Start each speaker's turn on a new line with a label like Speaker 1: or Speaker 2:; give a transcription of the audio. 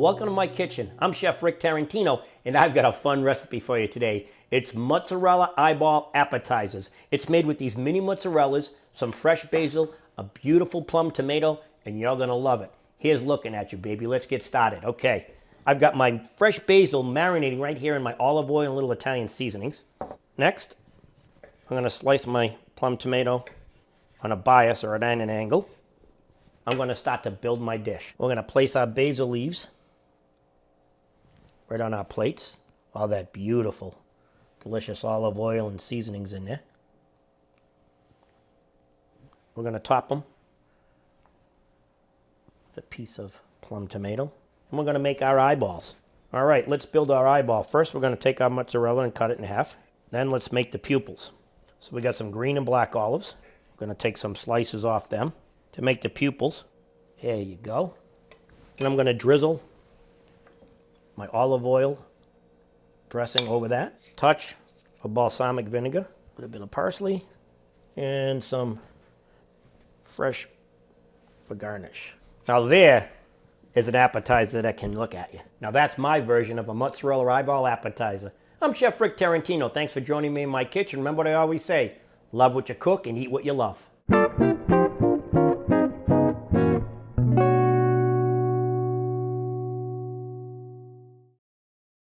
Speaker 1: Welcome to my kitchen. I'm Chef Rick Tarantino, and I've got a fun recipe for you today. It's Mozzarella Eyeball Appetizers. It's made with these mini mozzarellas, some fresh basil, a beautiful plum tomato, and you're gonna love it. Here's looking at you, baby. Let's get started. Okay, I've got my fresh basil marinating right here in my olive oil and little Italian seasonings. Next, I'm gonna slice my plum tomato on a bias or at an angle. I'm going to start to build my dish. We're going to place our basil leaves right on our plates. All that beautiful, delicious olive oil and seasonings in there. We're going to top them with a piece of plum tomato. And we're going to make our eyeballs. All right, let's build our eyeball. First, we're going to take our mozzarella and cut it in half. Then let's make the pupils. So we got some green and black olives. We're going to take some slices off them to make the pupils. There you go. And I'm going to drizzle my olive oil dressing over that. Touch of balsamic vinegar, a little bit of parsley, and some fresh for garnish. Now there is an appetizer that can look at you. Now that's my version of a mozzarella eyeball appetizer. I'm Chef Rick Tarantino. Thanks for joining me in my kitchen. Remember what I always say, love what you cook and eat what you love.